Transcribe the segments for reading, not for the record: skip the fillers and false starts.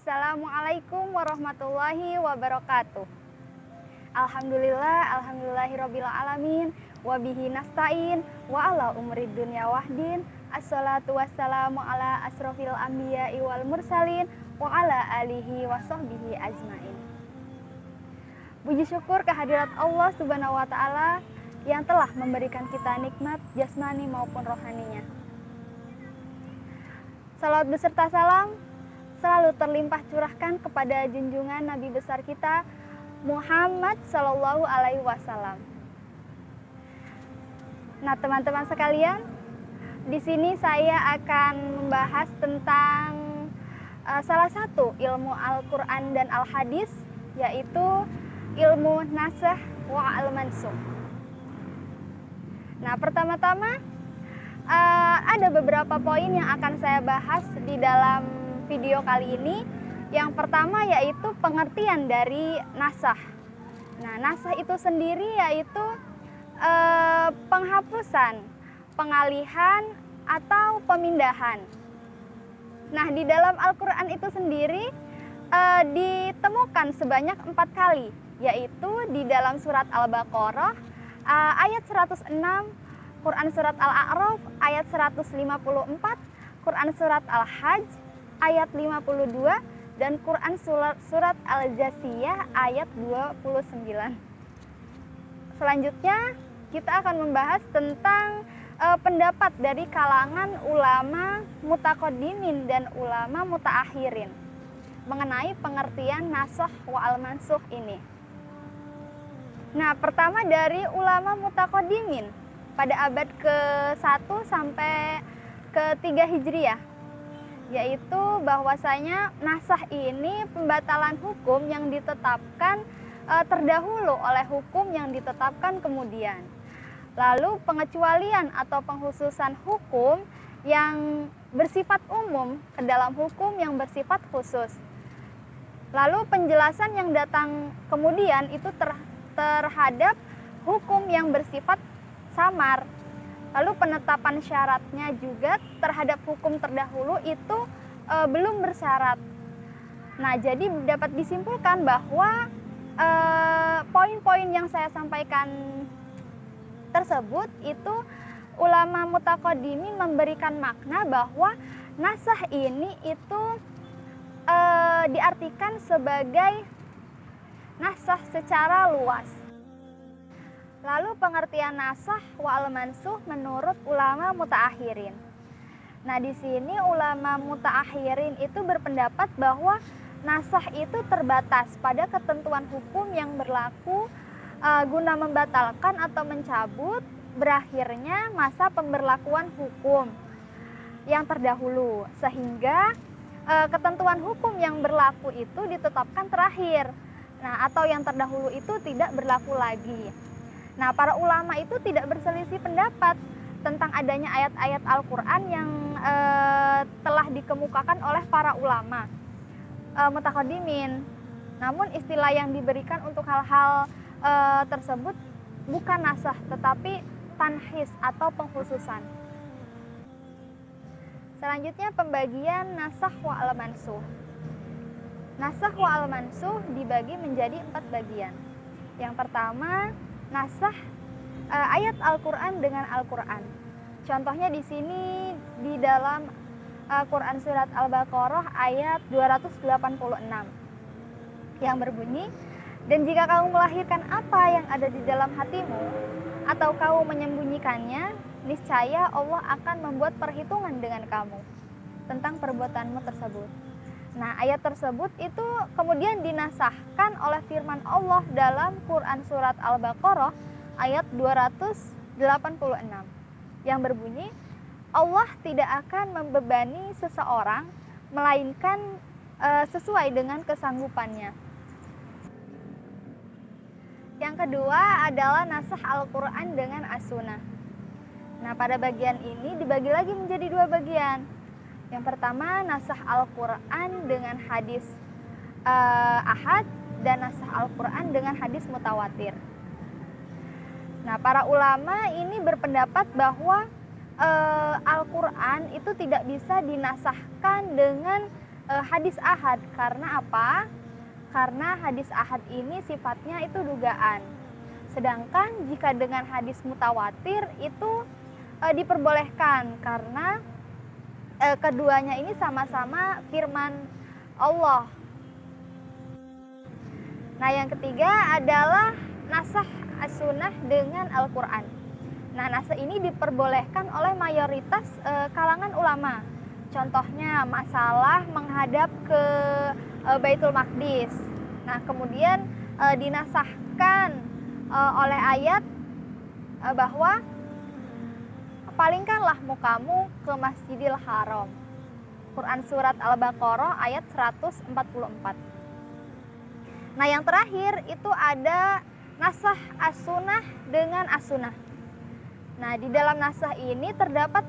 Assalamualaikum warahmatullahi wabarakatuh. Alhamdulillahirabbil alamin, wabihi nasta'in, wa ala umrid dunya wahdin. Assalatu wassalamu ala asrofil anbiya'i wal mursalin, wa ala alihi wa sahbihi ajmain. Puji syukur kehadirat Allah Subhanahu wa Ta'ala yang telah memberikan kita nikmat jasmani maupun rohaninya. Salawat beserta salam selalu terlimpah curahkan kepada junjungan Nabi besar kita Muhammad Sallallahu Alaihi Wasallam. Nah, teman-teman sekalian, di sini saya akan membahas tentang salah satu ilmu Al-Quran dan Al-Hadis, yaitu ilmu nasakh wa al-mansukh. Nah, pertama-tama ada beberapa poin yang akan saya bahas di dalam video kali ini. Yang pertama yaitu pengertian dari nasakh. Nah, nasakh itu sendiri yaitu penghapusan, pengalihan, atau pemindahan. Nah, di dalam Al-Quran itu sendiri ditemukan sebanyak 4 kali, yaitu di dalam surat Al-Baqarah ayat 106, Quran surat Al-A'raf ayat 154, Quran surat Al-Hajj ayat 52, dan Quran surat Al-Jasiyah ayat 29. Selanjutnya kita akan membahas tentang pendapat dari kalangan ulama mutaqaddimin dan ulama mutaakhirin mengenai pengertian nasakh wa al-mansukh ini. Nah, pertama dari ulama mutaqaddimin pada abad ke-1 sampai ke-3 Hijriah, yaitu bahwasanya nasakh ini pembatalan hukum yang ditetapkan terdahulu oleh hukum yang ditetapkan kemudian. Lalu pengecualian atau pengkhususan hukum yang bersifat umum ke dalam hukum yang bersifat khusus. Lalu penjelasan yang datang kemudian itu terhadap hukum yang bersifat samar. Lalu penetapan syaratnya juga terhadap hukum terdahulu itu belum bersyarat. Nah, jadi dapat disimpulkan bahwa poin-poin yang saya sampaikan tersebut itu ulama mutaqaddimin memberikan makna bahwa nasakh ini itu diartikan sebagai nasakh secara luas. Lalu pengertian nasakh wa al-mansukh menurut ulama mutaakhirin. Nah, di sini ulama mutaakhirin itu berpendapat bahwa nasakh itu terbatas pada ketentuan hukum yang berlaku guna membatalkan atau mencabut berakhirnya masa pemberlakuan hukum yang terdahulu, sehingga ketentuan hukum yang berlaku itu ditetapkan terakhir. Nah, atau yang terdahulu itu tidak berlaku lagi. Nah, para ulama itu tidak berselisih pendapat tentang adanya ayat-ayat Al-Quran yang telah dikemukakan oleh para ulama mutaqaddimin. Namun istilah yang diberikan untuk hal-hal tersebut bukan nasakh, tetapi tanhis atau pengkhususan. Selanjutnya pembagian nasakh wa al-mansukh. Nasakh wa al-mansukh dibagi menjadi 4 bagian. Yang pertama, nasakh ayat Al-Quran dengan Al-Quran. Contohnya di sini di dalam Quran surat Al-Baqarah ayat 286 yang berbunyi, "Dan jika kamu melahirkan apa yang ada di dalam hatimu atau kamu menyembunyikannya, niscaya Allah akan membuat perhitungan dengan kamu tentang perbuatanmu tersebut." Nah, ayat tersebut itu kemudian dinasahkan oleh firman Allah dalam Quran surat Al-Baqarah ayat 286 yang berbunyi, Allah tidak akan membebani seseorang melainkan sesuai dengan kesanggupannya. Yang kedua adalah nasakh Al-Quran dengan As-Sunnah. Nah, pada bagian ini dibagi lagi menjadi 2 bagian. Yang pertama, nasakh Al-Quran dengan hadis ahad dan nasakh Al-Quran dengan hadis mutawatir. Nah, para ulama ini berpendapat bahwa Al-Quran itu tidak bisa dinasahkan dengan hadis ahad. Karena apa? Karena hadis ahad ini sifatnya itu dugaan. Sedangkan jika dengan hadis mutawatir itu diperbolehkan karena keduanya ini sama-sama firman Allah. Nah, yang ketiga adalah nasakh as-sunnah dengan Al-Quran. Nah, nasakh ini diperbolehkan oleh mayoritas kalangan ulama. Contohnya masalah menghadap ke Baitul Maqdis. Nah, kemudian dinasahkan oleh ayat bahwa palingkanlah mukamu ke Masjidil Haram. Quran surat Al-Baqarah ayat 144. Nah, yang terakhir itu ada nasakh as-sunnah dengan as-sunnah. Nah, di dalam nasakh ini terdapat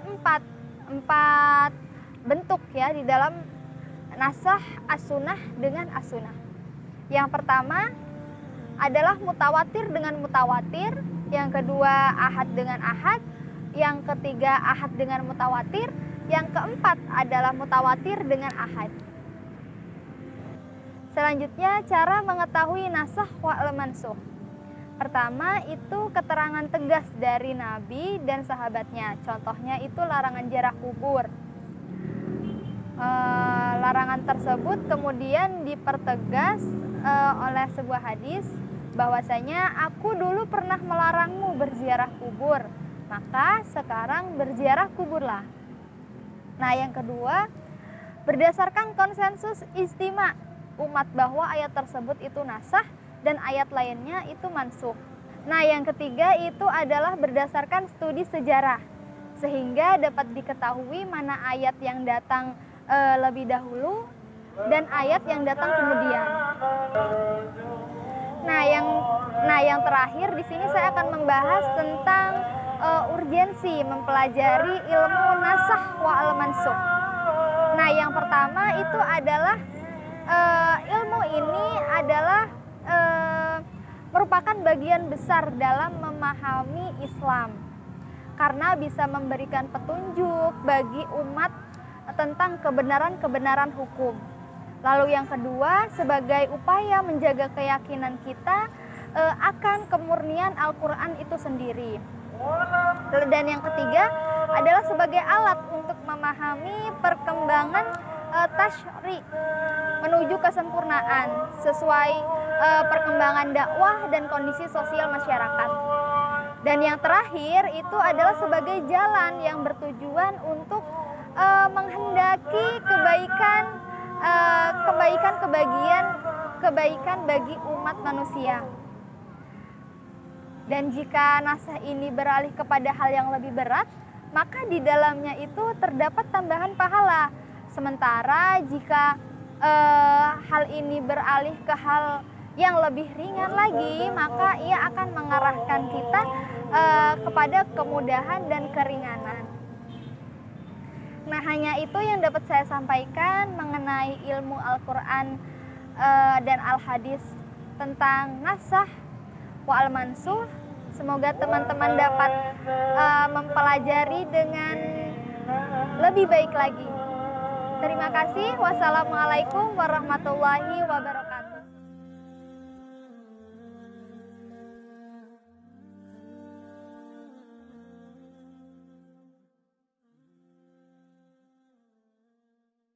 empat bentuk ya di dalam nasakh as-sunnah dengan as-sunnah. Yang pertama adalah mutawatir dengan mutawatir, yang kedua ahad dengan ahad, yang ketiga ahad dengan mutawatir, yang keempat adalah mutawatir dengan ahad. Selanjutnya cara mengetahui nasakh wal mansukh. Pertama itu keterangan tegas dari Nabi dan sahabatnya. Contohnya itu larangan ziarah kubur. Larangan tersebut kemudian dipertegas oleh sebuah hadis bahwasanya aku dulu pernah melarangmu berziarah kubur, maka sekarang berziarah kuburlah. Nah, yang kedua, berdasarkan konsensus ijtima umat bahwa ayat tersebut itu nasakh dan ayat lainnya itu mansukh. Nah, yang ketiga itu adalah berdasarkan studi sejarah, sehingga dapat diketahui mana ayat yang datang lebih dahulu dan ayat yang datang kemudian. Nah, yang terakhir di sini saya akan membahas tentang urgensi mempelajari ilmu nasakh wal mansukh. Nah, yang pertama itu adalah ilmu ini adalah merupakan bagian besar dalam memahami Islam karena bisa memberikan petunjuk bagi umat tentang kebenaran-kebenaran hukum. Lalu yang kedua, sebagai upaya menjaga keyakinan kita akan kemurnian Al-Quran itu sendiri. Dan yang ketiga adalah sebagai alat untuk memahami perkembangan tasyri' menuju kesempurnaan sesuai perkembangan dakwah dan kondisi sosial masyarakat. Dan yang terakhir itu adalah sebagai jalan yang bertujuan untuk menghendaki kebaikan bagi umat manusia. Dan jika nasakh ini beralih kepada hal yang lebih berat, maka di dalamnya itu terdapat tambahan pahala. Sementara jika hal ini beralih ke hal yang lebih ringan lagi, maka ia akan mengarahkan kita kepada kemudahan dan keringanan. Nah, hanya itu yang dapat saya sampaikan mengenai ilmu Al-Quran dan Al-Hadis tentang nasakh wal mansukh. Semoga teman-teman dapat mempelajari dengan lebih baik lagi. Terima kasih. Wassalamualaikum warahmatullahi wabarakatuh.